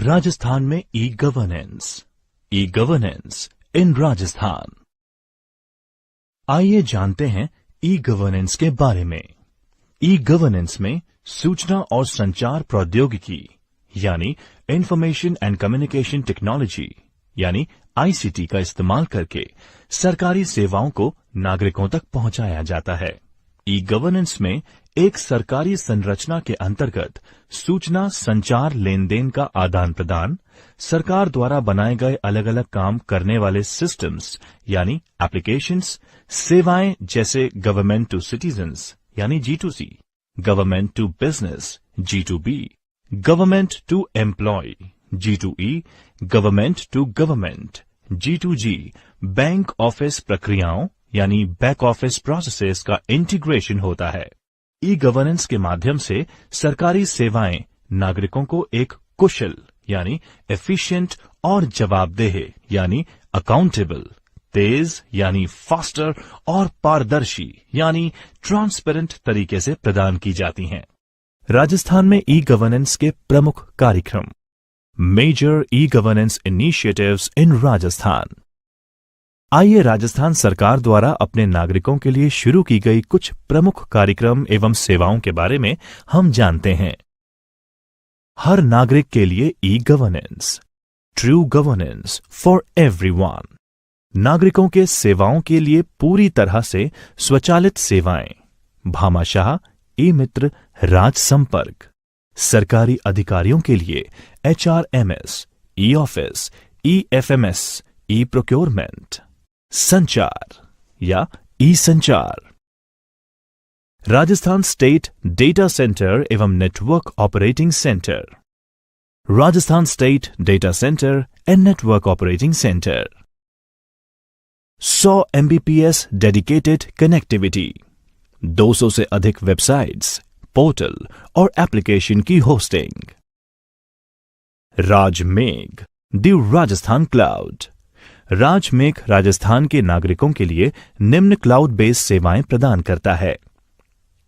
राजस्थान में e governance इन राजस्थान। आइए जानते हैं ई गवर्नेंस के बारे में। ई गवर्नेंस में सूचना और संचार प्रौद्योगिकी यानी इंफॉर्मेशन एंड कम्युनिकेशन टेक्नोलॉजी यानी आईसीटी का इस्तेमाल करके सरकारी सेवाओं को नागरिकों तक पहुंचाया जाता है। ई गवर्नेंस में एक सरकारी संरचना के अंतर्गत सूचना संचार लेन देन का आदान प्रदान, सरकार द्वारा बनाए गए अलग अलग काम करने वाले सिस्टम्स यानी एप्लीकेशंस, सेवाएं जैसे गवर्नमेंट टू सिटीजन्स यानी G2C, government to business G2B, government to employ G2E, government to government G2G, bank office प्रक्रियाओं यानी बैक ऑफिस प्रोसेसेस का इंटीग्रेशन होता है। ई गवर्नेंस के माध्यम से सरकारी सेवाएं नागरिकों को एक कुशल यानी एफिशिएंट और जवाबदेह यानी अकाउंटेबल, तेज यानी फास्टर और पारदर्शी यानी ट्रांसपेरेंट तरीके से प्रदान की जाती हैं। राजस्थान में ई गवर्नेंस के प्रमुख कार्यक्रम। मेजर ई गवर्नेंस इनिशिएटिव्स इन राजस्थान। आइए राजस्थान सरकार द्वारा अपने नागरिकों के लिए शुरू की गई कुछ प्रमुख कार्यक्रम एवं सेवाओं के बारे में हम जानते हैं। हर नागरिक के लिए e governance, true governance for everyone. नागरिकों के सेवाओं के लिए पूरी तरह से स्वचालित सेवाएं, भामाशाह, ई मित्र, राज संपर्क। सरकारी अधिकारियों के लिए HRMS, E office, E FMS, E procurement. Sanchar या E Sanchar. Rajasthan State Data Centre एवं network operating centre, Rajasthan State Data Centre and Network operating Centre. 100 Mbps dedicated connectivity, 200 से अधिक वेबसाइट्स, पोर्टल और एप्लीकेशन की hosting. Rajmegh, the Rajasthan cloud. Rajmegh Rajasthan के नागरिकों के लिए निम्न क्लाउड बेस्ड सेवाएं प्रदान करता है।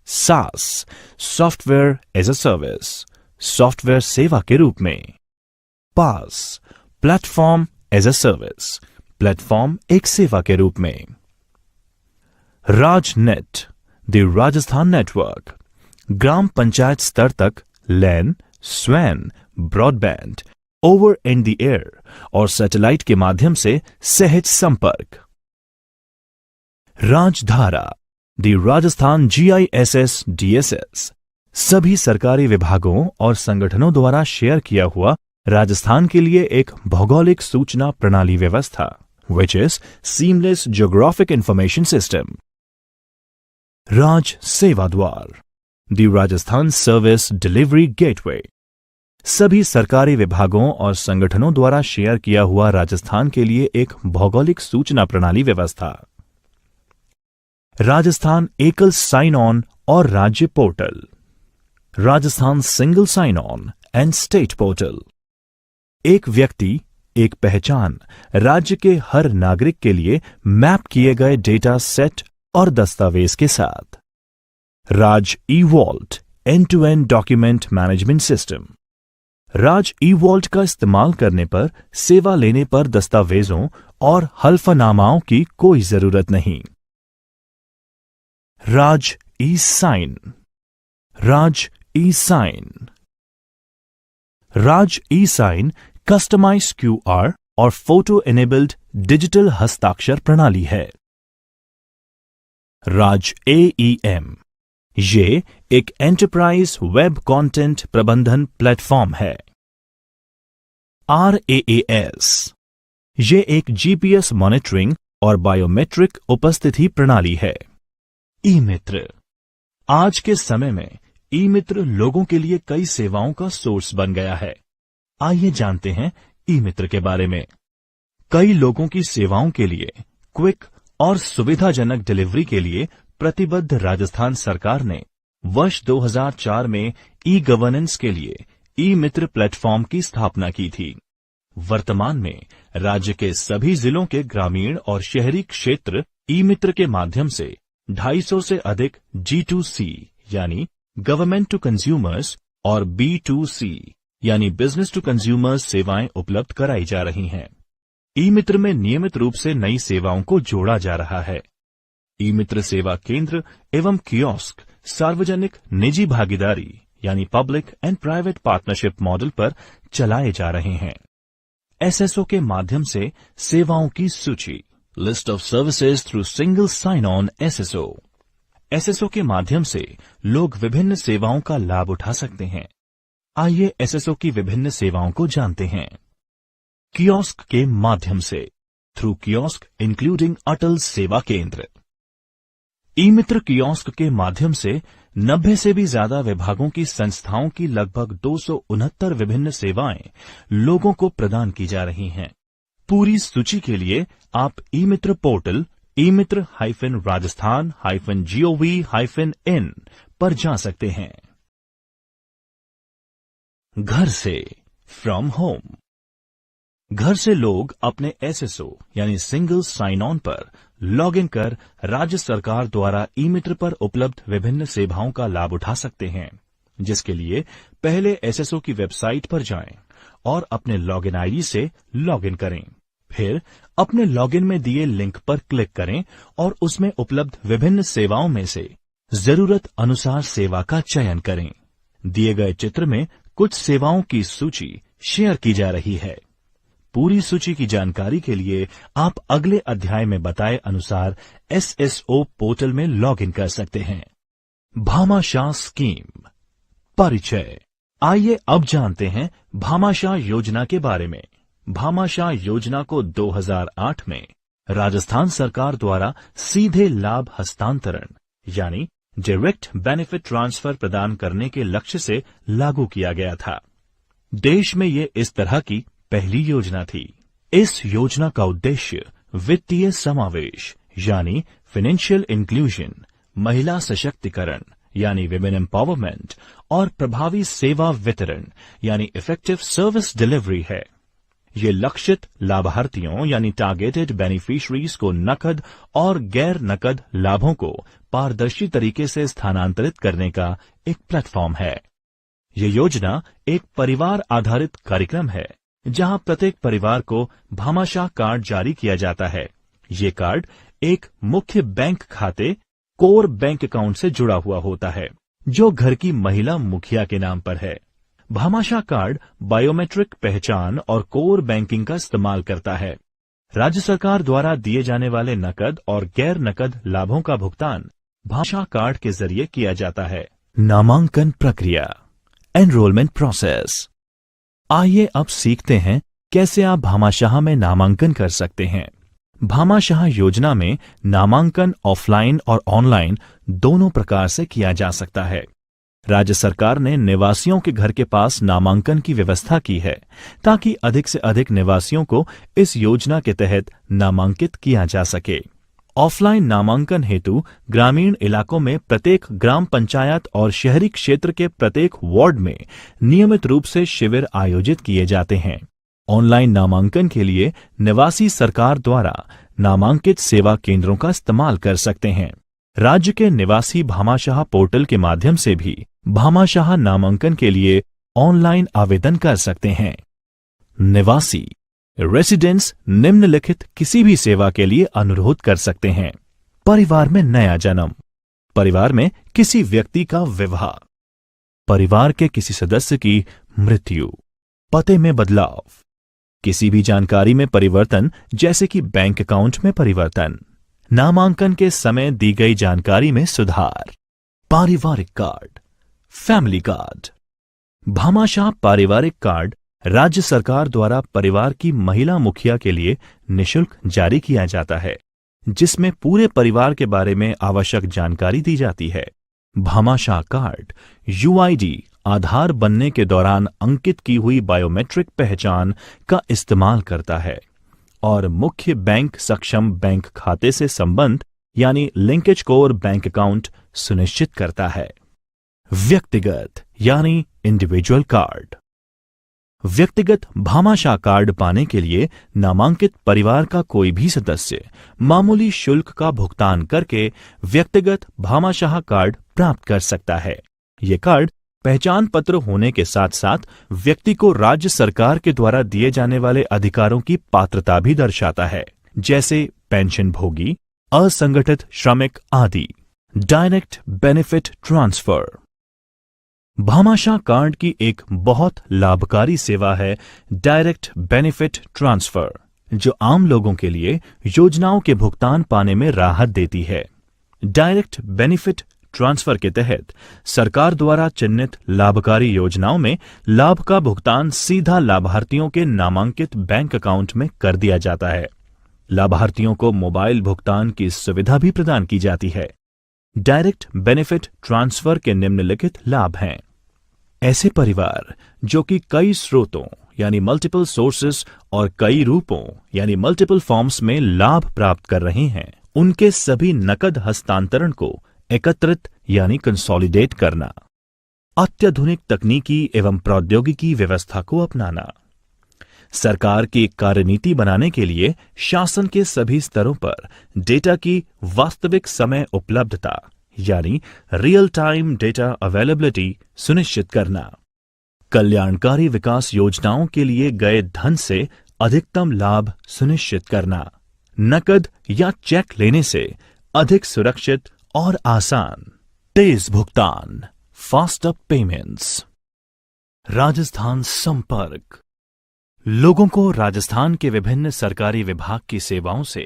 SaaS, software as a service, software सेवा के रूप में। PaaS, platform as a service, platform एक सेवा के रूप में। RajNet, the Rajasthan network. ग्राम पंचायत स्तर तक लैन, स्वैन, broadband, over and the air और सैटेलाइट के माध्यम से सहज संपर्क। Rajdhara, the Rajasthan GISS DSS। सभी सरकारी विभागों और संगठनों द्वारा शेयर किया हुआ राजस्थान के लिए एक भौगोलिक सूचना प्रणाली व्यवस्था, which is seamless geographic information system। राज सेवा द्वार, the Rajasthan service delivery gateway. सभी सरकारी विभागों और संगठनों द्वारा शेयर किया हुआ राजस्थान के लिए एक भौगोलिक सूचना प्रणाली व्यवस्था। राजस्थान एकल साइन ऑन और राज्य portal, Rajasthan single sign on and state portal. एक व्यक्ति एक पहचान, राज्य के हर नागरिक के लिए मैप किए गए डेटा सेट और दस्तावेज के साथ। Raj e-vault, end to end document management system. Raj e-vault का इस्तेमाल करने पर सेवा लेने पर दस्तावेजों और हल्फनामाओं की कोई जरूरत नहीं। राज ई-साइन, राज ई-साइन। राज ई-साइन कस्टमाइज्ड QR और फोटो एनेबल्ड डिजिटल हस्ताक्षर प्रणाली है। राज AEM, ये एक एंटरप्राइज वेब कंटेंट प्रबंधन प्लेटफॉर्म है। RAAS, ये एक GPS मॉनिटरिंग और बायोमेट्रिक उपस्थिति प्रणाली है। ई मित्र, आज के समय में ई मित्र लोगों के लिए कई सेवाओं का सोर्स बन गया है। आइए जानते हैं ई मित्र के बारे में। कई लोगों की सेवाओं के लिए क्विक और सुविधाजनक डिलीवरी के लिए प्रतिबद्ध राजस्थान सरकार ने वर्ष 2004 में ई गवर्नेंस के लिए ई मित्र प्लेटफॉर्म की स्थापना की थी। वर्तमान में राज्य के सभी जिलों के ग्रामीण और शहरी क्षेत्र ई मित्र के माध्यम से 250 से अधिक G2C यानी गवर्नमेंट टू कंज्यूमर्स और B2C यानी बिजनेस टू कंज्यूमर सेवाएं उपलब्ध कराई जा रही हैं। ई मित्र में नियमित रूप से नई सेवाओं को जोड़ा जा रहा है। ई मित्र सेवा केंद्र एवं कियोस्क सार्वजनिक निजी भागीदारी यानी public and private partnership model पर चलाए जा रहे हैं। एसएसओ के माध्यम से सेवाओं की सूची, list of services through single sign on SSO. SSO के माध्यम से लोग विभिन्न सेवाओं का लाभ उठा सकते हैं। आइए एसएसओ की विभिन्न सेवाओं को जानते हैं। कियोस्क के माध्यम से, थ्रू कियोस्क इंक्लूडिंग अटल सेवा केंद्र। ई मित्र कियोस्क के माध्यम से 90 से भी ज्यादा विभागों की संस्थाओं की लगभग 269 विभिन्न सेवाएं लोगों को प्रदान की जा रही हैं। पूरी सूची के लिए आप ई मित्र पोर्टल eMitra-Rajasthan-gov-in पर जा सकते हैं। घर से, फ्रॉम होम। घर से लोग अपने एसएसओ यानी सिंगल साइन ऑन पर लॉग इन कर राज्य सरकार द्वारा ई मित्र पर उपलब्ध विभिन्न सेवाओं का लाभ उठा सकते हैं, जिसके लिए पहले एसएसओ की वेबसाइट पर जाएं और अपने लॉगिन आईडी से लॉगिन करें। फिर अपने लॉगिन में दिए लिंक पर क्लिक करें और उसमें उपलब्ध विभिन्न सेवाओं में से जरूरत अनुसार सेवा का चयन करें। दिए गए चित्र में कुछ सेवाओं की सूची शेयर की जा रही है। पूरी सूची की जानकारी के लिए आप अगले अध्याय में बताए अनुसार एसएसओ पोर्टल में लॉगिन कर सकते हैं। भामाशाह स्कीम परिचय। आइए अब जानते हैं भामाशाह योजना के बारे में। भामाशाह योजना को 2008 में राजस्थान सरकार द्वारा सीधे लाभ हस्तांतरण यानी डायरेक्ट बेनिफिट ट्रांसफर प्रदान करने के लक्ष्य से लागू किया गया था। देश में ये इस तरह की पहली योजना थी। इस योजना का उद्देश्य वित्तीय समावेश यानी फाइनेंशियल इंक्लूजन, महिला सशक्तिकरण यानी विमेन एम्पावरमेंट और प्रभावी सेवा वितरण यानी इफेक्टिव सर्विस डिलीवरी है। ये लक्षित लाभार्थियों यानी टारगेटेड बेनिफिशरीज को नकद और गैर नकद लाभों को पारदर्शी तरीके से स्थानांतरित करने का एक प्लेटफॉर्म है। ये योजना एक परिवार आधारित कार्यक्रम है, जहां प्रत्येक परिवार को भामाशाह कार्ड जारी किया जाता है। ये कार्ड एक मुख्य बैंक खाते कोर बैंक अकाउंट से जुड़ा हुआ होता है, जो घर की महिला मुखिया के नाम पर है। भामाशाह कार्ड बायोमेट्रिक पहचान और कोर बैंकिंग का इस्तेमाल करता है। राज्य सरकार द्वारा दिए जाने वाले नकद और गैर नकद लाभों का भुगतान भामाशाह कार्ड के जरिए किया जाता है। नामांकन प्रक्रिया, एनरोलमेंट प्रोसेस। आइए अब सीखते हैं कैसे आप भामाशाह में नामांकन कर सकते हैं। भामाशाह योजना में नामांकन ऑफलाइन और ऑनलाइन दोनों प्रकार से किया जा सकता है। राज्य सरकार ने निवासियों के घर के पास नामांकन की व्यवस्था की है, ताकि अधिक से अधिक निवासियों को इस योजना के तहत नामांकित किया जा सके। ऑफलाइन नामांकन हेतु ग्रामीण इलाकों में प्रत्येक ग्राम पंचायत और शहरी क्षेत्र के प्रत्येक वार्ड में नियमित रूप से शिविर आयोजित किए जाते हैं। ऑनलाइन नामांकन के लिए निवासी सरकार द्वारा नामांकित सेवा केंद्रों का इस्तेमाल कर सकते हैं। राज्य के निवासी भामाशाह पोर्टल के माध्यम से भी भामाशाह नामांकन के लिए ऑनलाइन आवेदन कर सकते हैं। निवासी रेसिडेंट्स निम्नलिखित किसी भी सेवा के लिए अनुरोध कर सकते हैं। परिवार में नया जन्म, परिवार में किसी व्यक्ति का विवाह, परिवार के किसी सदस्य की मृत्यु, पते में बदलाव, किसी भी जानकारी में परिवर्तन जैसे कि बैंक अकाउंट में परिवर्तन, नामांकन के समय दी गई जानकारी में सुधार, पारिवारिक कार्ड, फैमिली कार्ड। भामाशाह पारिवारिक कार्ड राज्य सरकार द्वारा परिवार की महिला मुखिया के लिए निःशुल्क जारी किया जाता है, जिसमें पूरे परिवार के बारे में आवश्यक जानकारी दी जाती है। भामाशाह कार्ड यूआईडी आधार बनने के दौरान अंकित की हुई बायोमेट्रिक पहचान का इस्तेमाल करता है और मुख्य बैंक सक्षम बैंक खाते से संबंध यानी लिंकेज कोर बैंक अकाउंट सुनिश्चित करता है। व्यक्तिगत यानी इंडिविजुअल कार्ड। व्यक्तिगत भामाशाह कार्ड पाने के लिए नामांकित परिवार का कोई भी सदस्य मामूली शुल्क का भुगतान करके व्यक्तिगत भामाशाह कार्ड प्राप्त कर सकता है। ये कार्ड पहचान पत्र होने के साथ साथ व्यक्ति को राज्य सरकार के द्वारा दिए जाने वाले अधिकारों की पात्रता भी दर्शाता है, जैसे पेंशनभोगी, असंगठित श्रमिक आदि। Direct benefit transfer Bhamashah card की एक बहुत लाभकारी सेवा है डायरेक्ट बेनिफिट ट्रांसफर, जो आम लोगों के लिए योजनाओं के भुगतान पाने में राहत देती है। डायरेक्ट बेनिफिट ट्रांसफर के तहत सरकार द्वारा चिन्हित लाभकारी योजनाओं में लाभ का भुगतान सीधा लाभार्थियों के नामांकित बैंक अकाउंट में कर दिया जाता है। लाभार्थियों को मोबाइल भुगतान की सुविधा भी प्रदान की जाती है। डायरेक्ट बेनिफिट ट्रांसफर के निम्नलिखित लाभ हैं। ऐसे परिवार जो कि कई स्रोतों यानी मल्टीपल सोर्सेस और कई रूपों यानी मल्टीपल फॉर्म्स में लाभ प्राप्त कर रहे हैं, उनके सभी नकद हस्तांतरण को एकत्रित यानी कंसोलिडेट करना। अत्याधुनिक तकनीकी एवं प्रौद्योगिकी व्यवस्था को अपनाना। सरकार की कार्यनीति बनाने के लिए शासन के सभी स्तरों पर डेटा की वास्तविक समय उपलब्धता यानी रियल टाइम डेटा अवेलेबिलिटी सुनिश्चित करना। कल्याणकारी विकास योजनाओं के लिए गए धन से अधिकतम लाभ सुनिश्चित करना। नकद या चेक लेने से अधिक सुरक्षित और आसान। तेज भुगतान, फास्टर पेमेंट्स। राजस्थान संपर्क लोगों को राजस्थान के विभिन्न सरकारी विभाग की सेवाओं से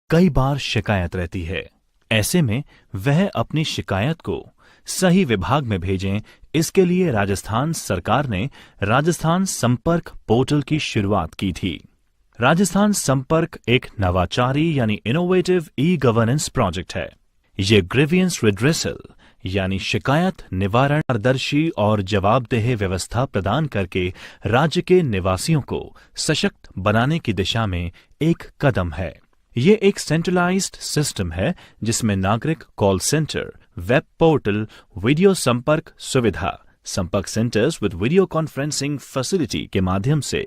कई बार शिकायत रहती है। ऐसे में वह अपनी शिकायत को सही विभाग में भेजें, इसके लिए राजस्थान सरकार ने राजस्थान संपर्क पोर्टल की शुरुआत की थी। राजस्थान संपर्क एक नवाचारी यानी इनोवेटिव ई गवर्नेंस प्रोजेक्ट है। ये ग्रीवियंस रिड्रेसल यानी शिकायत निवारण, पारदर्शी और जवाबदेह व्यवस्था प्रदान करके राज्य के निवासियों को सशक्त बनाने की दिशा में एक कदम है। ये एक सेंट्रलाइज्ड सिस्टम है जिसमें नागरिक call centre, web portal, video संपर्क सुविधा, संपर्क centres with video conferencing facility के माध्यम से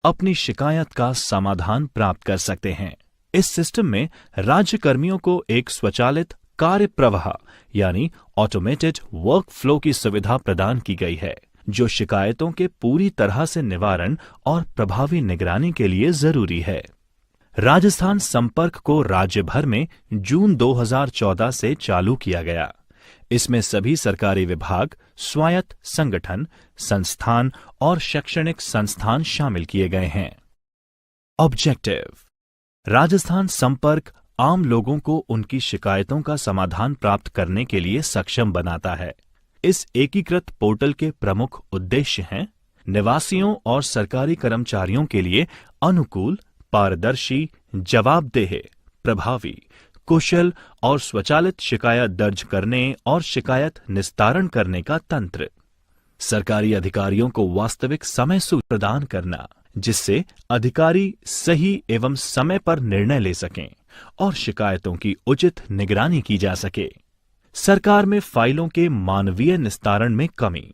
अपनी शिकायत का समाधान प्राप्त कर सकते हैं। इस सिस्टम में राज्य कर्मियों को एक स्वचालित कार्य प्रवाह यानी ऑटोमेटेड वर्क फ्लो की सुविधा प्रदान की गई है, जो शिकायतों के पूरी तरह से निवारण और प्रभावी निगरानी के लिए जरूरी है। राजस्थान संपर्क को राज्य भर में जून 2014 से चालू किया गया। इसमें सभी सरकारी विभाग, स्वायत्त संगठन, संस्थान और शैक्षणिक संस्थान शामिल किए गए हैं। ऑब्जेक्टिव: राजस्थान संपर्क आम लोगों को उनकी शिकायतों का समाधान प्राप्त करने के लिए सक्षम बनाता है। इस एकीकृत पोर्टल के प्रमुख उद्देश्य हैं निवासियों और सरकारी कर्मचारियों के लिए अनुकूल, पारदर्शी, जवाबदेह, प्रभावी, कुशल और स्वचालित शिकायत दर्ज करने और शिकायत निस्तारण करने का तंत्र। सरकारी अधिकारियों को वास्तविक समय सूची प्रदान करना, जिससे अधिकारी सही एवं समय पर निर्णय ले सकें और शिकायतों की उचित निगरानी की जा सके। सरकार में फाइलों के मानवीय निस्तारण में कमी।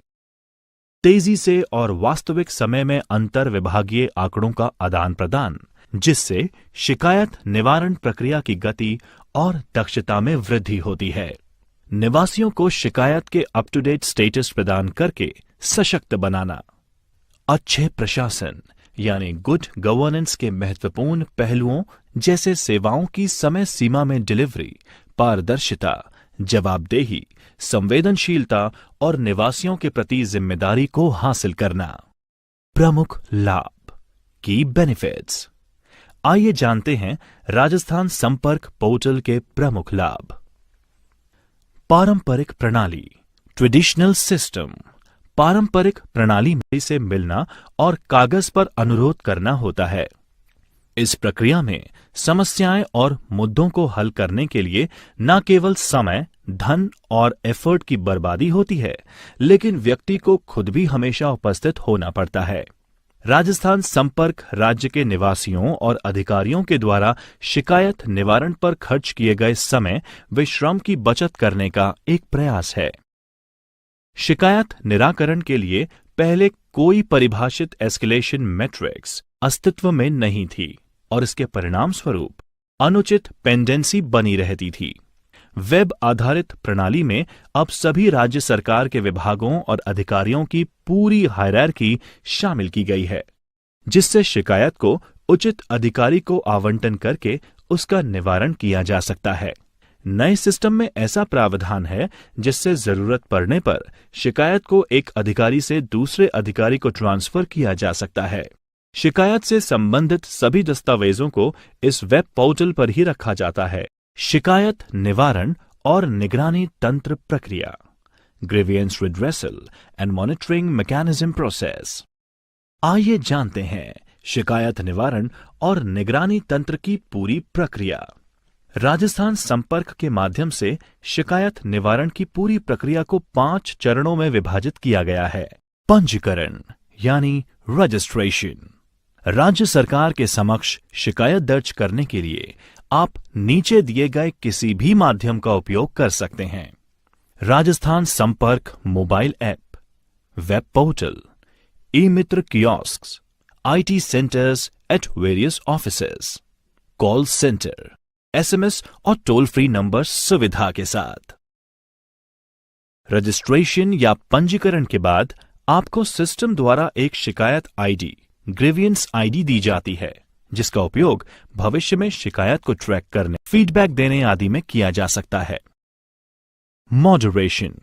तेजी से और वास्तविक समय में अंतर विभागीय आंकड़ों का आदान प्रदान, जिससे शिकायत निवारण प्रक्रिया की गति और दक्षता में वृद्धि होती है। निवासियों को शिकायत के अप टू डेट स्टेटस प्रदान करके सशक्त बनाना। अच्छे प्रशासन यानी गुड गवर्नेंस के महत्वपूर्ण पहलुओं जैसे सेवाओं की समय सीमा में डिलीवरी, पारदर्शिता, जवाबदेही, संवेदनशीलता और निवासियों के प्रति जिम्मेदारी को हासिल करना। प्रमुख लाभ की बेनिफिट्स। आइए जानते हैं राजस्थान संपर्क पोर्टल के प्रमुख लाभ। पारंपरिक प्रणाली, ट्रेडिशनल सिस्टम। पारंपरिक प्रणाली से मिलना और कागज पर अनुरोध करना होता है। इस प्रक्रिया में समस्याएं और मुद्दों को हल करने के लिए न केवल समय, धन और एफर्ट की बर्बादी होती है, लेकिन व्यक्ति को खुद भी हमेशा उपस्थित होना पड़ता है। राजस्थान संपर्क राज्य के निवासियों और अधिकारियों के द्वारा शिकायत निवारण पर खर्च किए गए समय व श्रम की बचत करने का एक प्रयास है। शिकायत निराकरण के लिए पहले कोई परिभाषित एस्केलेशन मैट्रिक्स अस्तित्व में नहीं थी और इसके परिणाम स्वरूप अनुचित पेंडेंसी बनी रहती थी। वेब आधारित प्रणाली में अब सभी राज्य सरकार के विभागों और अधिकारियों की पूरी हायरार्की शामिल की गई है, जिससे शिकायत को उचित अधिकारी को आवंटन करके उसका निवारण किया जा सकता है। नए सिस्टम में ऐसा प्रावधान है जिससे जरूरत पड़ने पर शिकायत को एक अधिकारी से दूसरे अधिकारी को ट्रांसफर किया जा सकता है। शिकायत से संबंधित सभी दस्तावेजों को इस वेब पोर्टल पर ही रखा जाता है। शिकायत निवारण और निगरानी तंत्र प्रक्रिया, grievance redressal and monitoring mechanism process. आइए जानते हैं शिकायत निवारण और निगरानी तंत्र की पूरी प्रक्रिया। राजस्थान संपर्क के माध्यम से शिकायत निवारण की पूरी प्रक्रिया को 5 चरणों में विभाजित किया गया है। पंजीकरण यानी रजिस्ट्रेशन। राज्य सरकार के समक्ष शिकायत दर्ज करने के लिए आप नीचे दिए गए किसी भी माध्यम का उपयोग कर सकते हैं। Rajasthan Sampark mobile app, web portal, e-Mitra kiosks, IT centres at various offices, call centre, SMS और टोल फ्री नंबर सुविधा के साथ। रजिस्ट्रेशन या पंजीकरण के बाद आपको सिस्टम द्वारा एक शिकायत ID, ग्रीवियंस ID दी जाती है, जिसका उपयोग भविष्य में शिकायत को ट्रैक करने, फीडबैक देने आदि में किया जा सकता है। मॉडरेशन।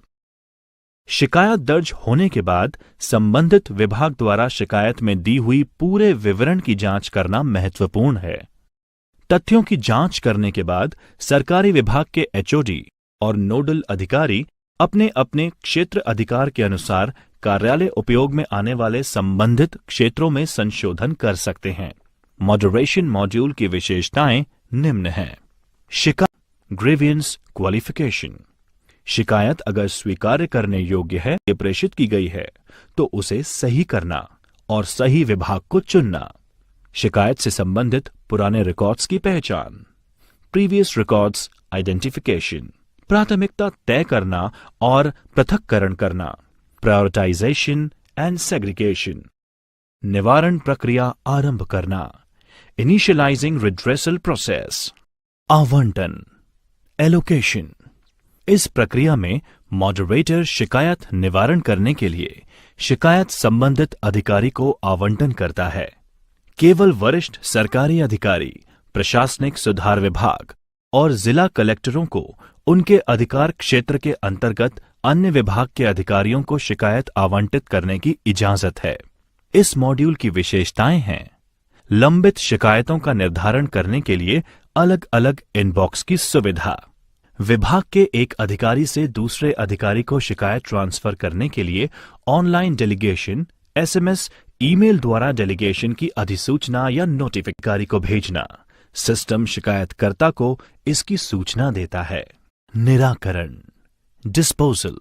शिकायत दर्ज होने के बाद संबंधित विभाग द्वारा शिकायत में दी हुई पूरे विवरण की जांच करना महत्वपूर्ण है। तथ्यों की जांच करने के बाद सरकारी विभाग के HOD और नोडल अधिकारी अपने अपने क्षेत्र अधिकार के अनुसार कार्यालय उपयोग में आने वाले संबंधित क्षेत्रों में संशोधन कर सकते हैं। मॉडरेशन मॉड्यूल की विशेषताएं निम्न हैं। शिकायत ग्रीवियंस क्वालिफिकेशन। शिकायत अगर स्वीकार्य करने योग्य है या प्रेषित की गई है तो उसे सही करना और सही विभाग को चुनना। शिकायत से संबंधित पुराने रिकॉर्ड्स की पहचान, प्रीवियस रिकॉर्ड्स आइडेंटिफिकेशन, प्राथमिकता तय करना और पृथक्करण करना, प्रायोरिटाइजेशन एंड सेग्रीगेशन, निवारण प्रक्रिया आरंभ करना, इनिशियलाइजिंग रिड्रेसल प्रोसेस, आवंटन, एलोकेशन। इस प्रक्रिया में मॉडरेटर शिकायत निवारण करने के लिए शिकायत संबंधित अधिकारी को आवंटन करता है। केवल वरिष्ठ सरकारी अधिकारी, प्रशासनिक सुधार विभाग और जिला कलेक्टरों को उनके अधिकार क्षेत्र के अंतर्गत अन्य विभाग के अधिकारियों को शिकायत आवंटित करने की इजाजत है। इस मॉड्यूल की विशेषताएं हैं: लंबित शिकायतों का निर्धारण करने के लिए अलग अलग इनबॉक्स की सुविधा, विभाग के एक अधिकारी से दूसरे अधिकारी को शिकायत ट्रांसफर करने के लिए ऑनलाइन डेलीगेशन, SMS, ईमेल द्वारा डेलीगेशन की अधिसूचना या नोटिफिकेशन को भेजना। सिस्टम शिकायतकर्ता को इसकी सूचना देता है। निराकरण डिस्पोजल।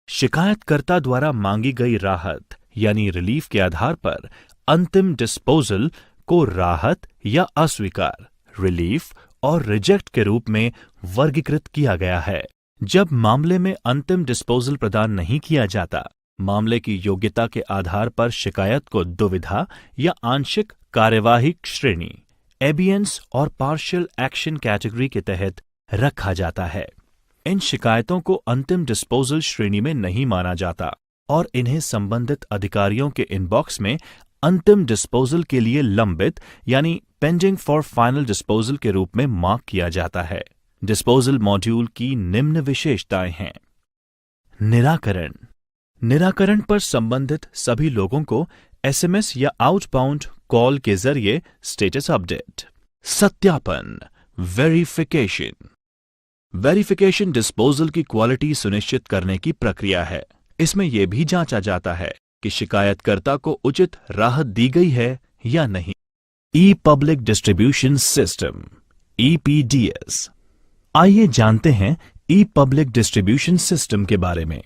शिकायतकर्ता द्वारा मांगी गई राहत यानी रिलीफ के आधार पर अंतिम डिस्पोजल को राहत या अस्वीकार, रिलीफ और रिजेक्ट के रूप में वर्गीकृत किया गया है। जब मामले में अंतिम डिस्पोजल प्रदान नहीं किया जाता, मामले की योग्यता के आधार पर शिकायत को दुविधा या आंशिक कार्यवाही श्रेणी, एबियंस और पार्शियल एक्शन कैटेगरी के तहत रखा जाता है। इन शिकायतों को अंतिम डिस्पोजल श्रेणी में नहीं माना जाता और इन्हें संबंधित अधिकारियों के इनबॉक्स में अंतिम डिस्पोजल के लिए लंबित यानी पेंडिंग फॉर फाइनल डिस्पोजल के रूप में मार्क किया जाता है। डिस्पोजल मॉड्यूल की निम्न विशेषताएं हैं। निराकरण। निराकरण पर संबंधित सभी लोगों को SMS या आउटबाउंड कॉल के जरिए स्टेटस अपडेट। सत्यापन वेरिफिकेशन। वेरिफिकेशन डिस्पोजल की क्वालिटी सुनिश्चित करने की प्रक्रिया है। इसमें यह भी जांचा जाता है कि शिकायतकर्ता को उचित राहत दी गई है या नहीं। ई पब्लिक डिस्ट्रीब्यूशन सिस्टम EPDS। आइए जानते हैं ई पब्लिक डिस्ट्रीब्यूशन सिस्टम के बारे में।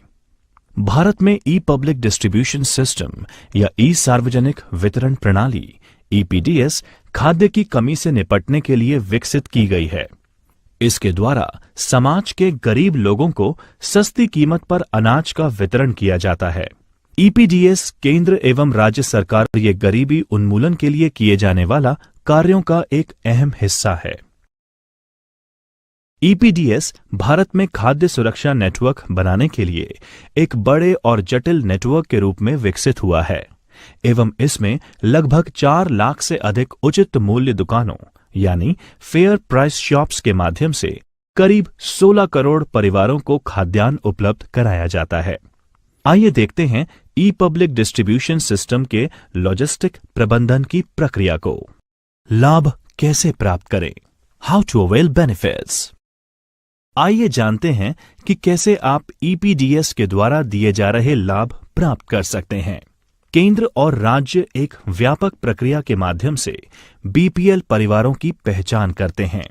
भारत में ई पब्लिक डिस्ट्रीब्यूशन सिस्टम या ई सार्वजनिक वितरण प्रणाली EPDS खाद्य की कमी से निपटने के लिए विकसित की गई है। इसके द्वारा समाज के गरीब लोगों को सस्ती कीमत पर अनाज का वितरण किया जाता है। EPDS केंद्र एवं राज्य सरकार ये गरीबी उन्मूलन के लिए किए जाने वाला कार्यों का एक अहम हिस्सा है। ईपीडीएस भारत में खाद्य सुरक्षा नेटवर्क बनाने के लिए एक बड़े और जटिल नेटवर्क के रूप में विकसित हुआ है एवं इसमें लगभग 4 लाख से अधिक उचित मूल्य दुकानों यानी फेयर प्राइस शॉप्स के माध्यम से करीब 16 करोड़ परिवारों को खाद्यान्न उपलब्ध कराया जाता है। आइए देखते हैं ई पब्लिक डिस्ट्रीब्यूशन सिस्टम के लॉजिस्टिक प्रबंधन की प्रक्रिया को। लाभ कैसे प्राप्त करें? How to avail benefits. आइए जानते हैं कि कैसे आप ईपीडीएस के द्वारा दिए जा रहे लाभ प्राप्त कर सकते हैं। केंद्र और राज्य एक व्यापक प्रक्रिया के माध्यम से बीपीएल परिवारों की पहचान करते हैं।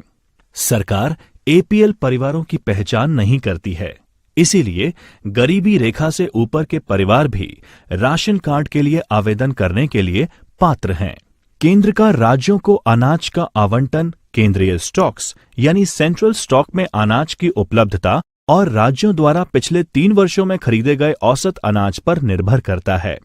सरकार एपीएल परिवारों की पहचान नहीं करती है, इसीलिए गरीबी रेखा से ऊपर के परिवार भी राशन कार्ड के लिए आवेदन करने के लिए पात्र हैं। केंद्र का राज्यों को अनाज का आवंटन केंद्रीय स्टॉक्स यानी सेंट्रल स्टॉक में अनाज की उपलब्धता और राज्यों द्वारा पिछले 3 वर्षों में खरीदे गए औसत अनाज पर निर्भर करता है।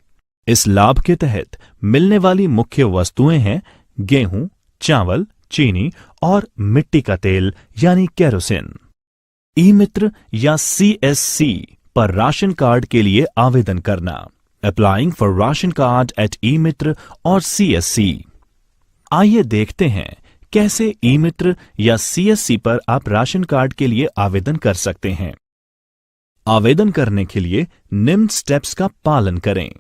इस लाभ के तहत मिलने वाली मुख्य वस्तुएं हैं गेहूं, चावल, चीनी और मिट्टी का तेल यानी केरोसिन। ई मित्र या सीएससी पर राशन कार्ड के लिए आवेदन करना। Applying for ration card at e-Mitra और सीएससी। आइए देखते हैं कैसे ई मित्र या सीएससी पर आप राशन कार्ड के लिए आवेदन कर सकते हैं। आवेदन करने के लिए निम्न स्टेप्स का पालन करें।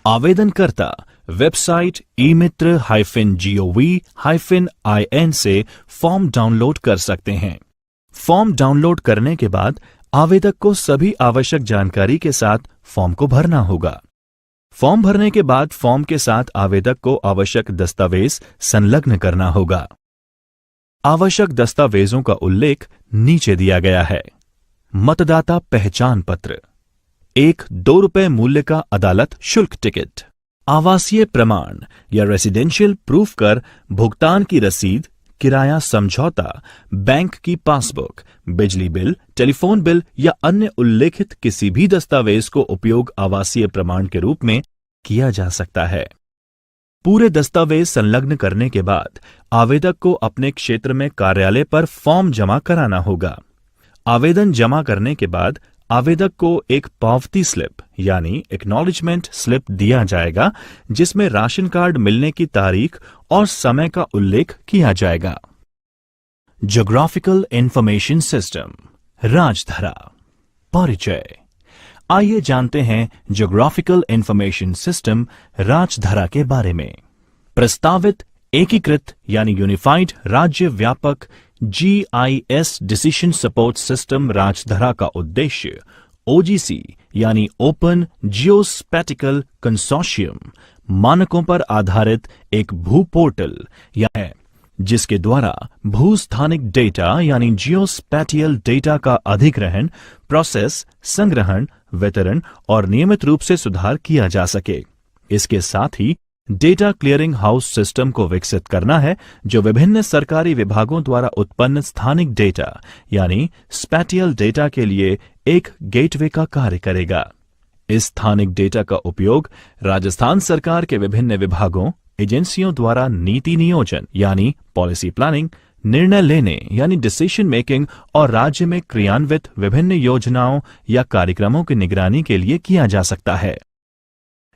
आवेदनकर्ता वेबसाइट emiत्र-gov-in से फॉर्म डाउनलोड कर सकते हैं। फॉर्म डाउनलोड करने के बाद आवेदक को सभी आवश्यक जानकारी के साथ फॉर्म को भरना होगा। फॉर्म भरने के बाद फॉर्म के साथ आवेदक को आवश्यक दस्तावेज संलग्न करना होगा। आवश्यक दस्तावेजों का उल्लेख नीचे दिया गया है। मतदाता पहचान पत्र, एक 2 रुपए मूल्य का अदालत शुल्क टिकट, आवासीय प्रमाण या रेसिडेंशियल प्रूफ कर भुगतान की रसीद, किराया समझौता, बैंक की पासबुक, बिजली बिल, टेलीफोन बिल या अन्य उल्लेखित किसी भी दस्तावेज को उपयोग आवासीय प्रमाण के रूप में किया जा सकता है। पूरे दस्तावेज संलग्न करने के बाद आवेदक को अपने क्षेत्र में कार्यालय पर फॉर्म जमा कराना होगा। आवेदन जमा करने के बाद आवेदक को एक पावती स्लिप यानी एक्नॉलेजमेंट स्लिप दिया जाएगा, जिसमें राशन कार्ड मिलने की तारीख और समय का उल्लेख किया जाएगा। Geographical information system Rajdhara. परिचय। आइए जानते हैं ज्योग्राफिकल इंफॉर्मेशन सिस्टम राजधरा के बारे में। प्रस्तावित एकीकृत यानी यूनिफाइड राज्य व्यापक जीआईएस डिसीजन सपोर्ट सिस्टम राजधरा का उद्देश्य ओजीसी यानी ओपन जियोस्पैटिकल कंसोर्शियम मानकों पर आधारित एक भू पोर्टल या है, जिसके द्वारा भूस्थानिक डेटा यानी जियोस्पैटियल डेटा का अधिग्रहण, प्रोसेस, संग्रहण, वितरण और नियमित रूप से सुधार किया जा सके। इसके साथ ही डेटा क्लियरिंग हाउस सिस्टम को विकसित करना है, जो विभिन्न सरकारी विभागों द्वारा उत्पन्न स्थानिक डेटा यानी स्पैटियल डेटा के लिए एक गेटवे का कार्य करेगा। इस स्थानिक डेटा का उपयोग राजस्थान सरकार के विभिन्न विभागों, एजेंसियों द्वारा नीति नियोजन यानी पॉलिसी प्लानिंग, निर्णय लेने यानी डिसीजन मेकिंग और राज्य में क्रियान्वित विभिन्न योजनाओं या कार्यक्रमों की निगरानी के लिए किया जा सकता है।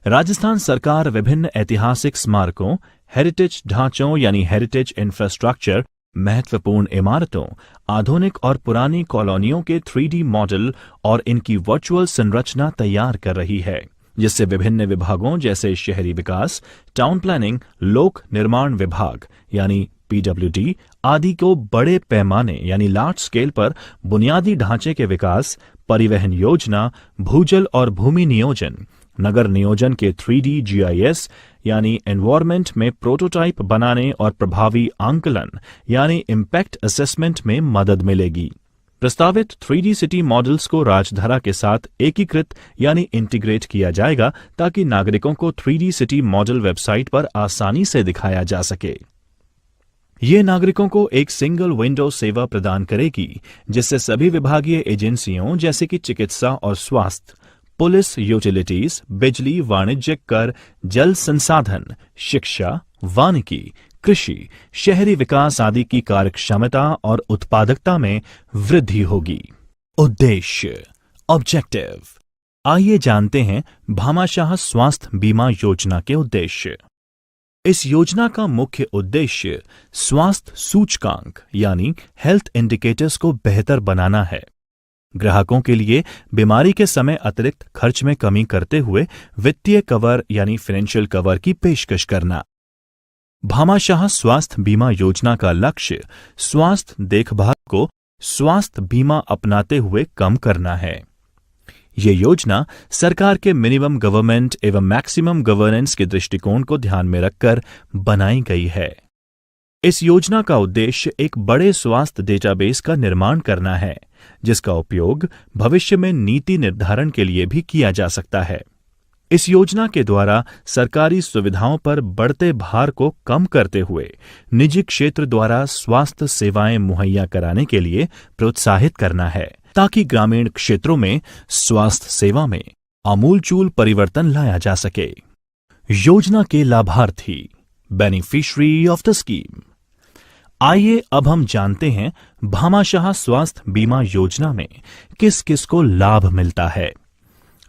राजस्थान सरकार विभिन्न ऐतिहासिक स्मारकों, हेरिटेज ढांचों यानी हेरिटेज इंफ्रास्ट्रक्चर, महत्वपूर्ण इमारतों, आधुनिक और पुरानी कॉलोनियों के 3D मॉडल और इनकी वर्चुअल संरचना तैयार कर रही है, जिससे विभिन्न विभागों जैसे शहरी विकास, टाउन प्लानिंग, लोक निर्माण विभाग यानी पीडब्ल्यूडी आदि को बड़े पैमाने यानी लार्ज स्केल पर बुनियादी ढांचे के विकास, परिवहन योजना, भूजल और भूमि नियोजन, नगर नियोजन के 3D GIS यानी एनवायरमेंट में प्रोटोटाइप बनाने और प्रभावी आंकलन यानी इम्पैक्ट असेसमेंट में मदद मिलेगी। प्रस्तावित 3D सिटी मॉडल्स को राजधरा के साथ एकीकृत यानी इंटीग्रेट किया जाएगा, ताकि नागरिकों को 3D सिटी मॉडल वेबसाइट पर आसानी से दिखाया जा सके। ये नागरिकों को एक सिंगल विंडो सेवा प्रदान करेगी, जिससे सभी विभागीय एजेंसियों जैसे कि चिकित्सा और स्वास्थ्य, पुलिस, यूटिलिटीज, बिजली, वाणिज्यिक कर, जल संसाधन, शिक्षा, वानिकी, कृषि, शहरी विकास आदि की कार्यक्षमता और उत्पादकता में वृद्धि होगी। उद्देश्य, ऑब्जेक्टिव। आइए जानते हैं भामाशाह स्वास्थ्य बीमा योजना के उद्देश्य। इस योजना का मुख्य उद्देश्य स्वास्थ्य सूचकांक यानी हेल्थ इंडिकेटर्स को बेहतर बनाना है। ग्राहकों के लिए बीमारी के समय अतिरिक्त खर्च में कमी करते हुए वित्तीय कवर यानी फाइनेंशियल कवर की पेशकश करना। भामाशाह स्वास्थ्य बीमा योजना का लक्ष्य स्वास्थ्य देखभाल को स्वास्थ्य बीमा अपनाते हुए कम करना है। ये योजना सरकार के मिनिमम गवर्नमेंट एवं मैक्सिमम गवर्नेंस के दृष्टिकोण को ध्यान में रखकर बनाई गई है। इस योजना का उद्देश्य एक बड़े स्वास्थ्य डेटाबेस का निर्माण करना है, जिसका उपयोग भविष्य में नीति निर्धारण के लिए भी किया जा सकता है। इस योजना के द्वारा सरकारी सुविधाओं पर बढ़ते भार को कम करते हुए निजी क्षेत्र द्वारा स्वास्थ्य सेवाएं मुहैया कराने के लिए प्रोत्साहित करना है, ताकि ग्रामीण क्षेत्रों में स्वास्थ्य सेवा में आमूलचूल परिवर्तन लाया जा सके। योजना के लाभार्थी, बेनिफिशियरी ऑफ द स्कीम। आइए अब हम जानते हैं भामाशाह स्वास्थ्य बीमा योजना में किस किस को लाभ मिलता है।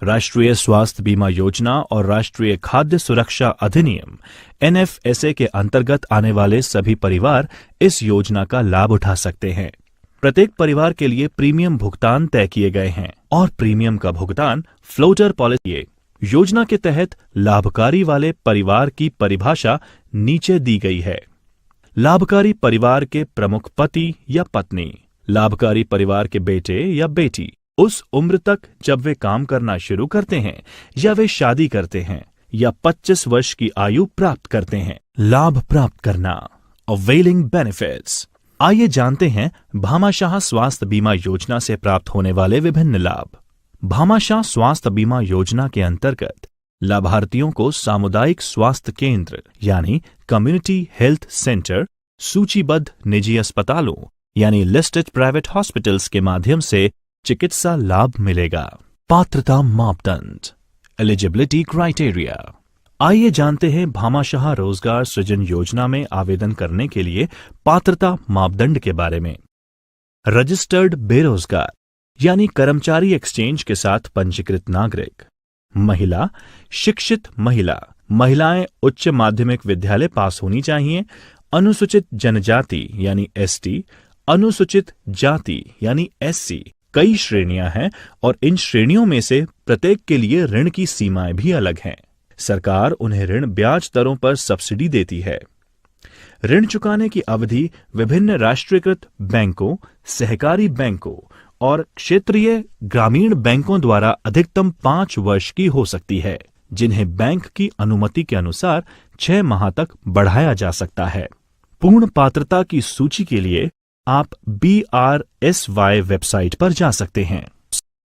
राष्ट्रीय स्वास्थ्य बीमा योजना और राष्ट्रीय खाद्य सुरक्षा अधिनियम NFSA के अंतर्गत आने वाले सभी परिवार इस योजना का लाभ उठा सकते हैं। प्रत्येक परिवार के लिए प्रीमियम भुगतान तय किए गए हैं और प्रीमियम का भुगतान फ्लोटर पॉलिसी। योजना के तहत लाभकारी वाले परिवार की परिभाषा नीचे दी गई है। लाभकारी परिवार के प्रमुख पति या पत्नी, लाभकारी परिवार के बेटे या बेटी उस उम्र तक जब वे काम करना शुरू करते हैं या वे शादी करते हैं या 25 वर्ष की आयु प्राप्त करते हैं। लाभ प्राप्त करना, अवेलिंग बेनिफिट्स। आइए जानते हैं भामाशाह स्वास्थ्य बीमा योजना से प्राप्त होने वाले विभिन्न लाभ। भामाशाह स्वास्थ्य बीमा योजना के अंतर्गत लाभार्थियों को सामुदायिक स्वास्थ्य केंद्र यानी कम्युनिटी हेल्थ सेंटर, सूचीबद्ध निजी अस्पतालों यानी लिस्टेड प्राइवेट हॉस्पिटल्स के माध्यम से चिकित्सा लाभ मिलेगा। पात्रता मापदंड, एलिजिबिलिटी क्राइटेरिया। आइए जानते हैं भामाशाह रोजगार सृजन योजना में आवेदन करने के लिए पात्रता मापदंड के बारे में। रजिस्टर्ड बेरोजगार यानी कर्मचारी एक्सचेंज के साथ पंजीकृत नागरिक, महिला, शिक्षित महिला, महिलाएं उच्च माध्यमिक विद्यालय पास होनी चाहिए, अनुसूचित जनजाति यानी ST, अनुसूचित जाति यानी SC। कई श्रेणियां हैं और इन श्रेणियों में से प्रत्येक के लिए ऋण की सीमाएं भी अलग हैं। सरकार उन्हें ऋण ब्याज दरों पर सब्सिडी देती है। ऋण चुकाने की अवधि विभिन्न राष्ट्रीयकृत बैंकों, सहकारी बैंकों और क्षेत्रीय ग्रामीण बैंकों द्वारा अधिकतम 5 वर्ष की हो सकती है, जिन्हें बैंक की अनुमति के अनुसार 6 माह तक बढ़ाया जा सकता है। पूर्ण पात्रता की सूची के लिए आप BRSY वेबसाइट पर जा सकते हैं।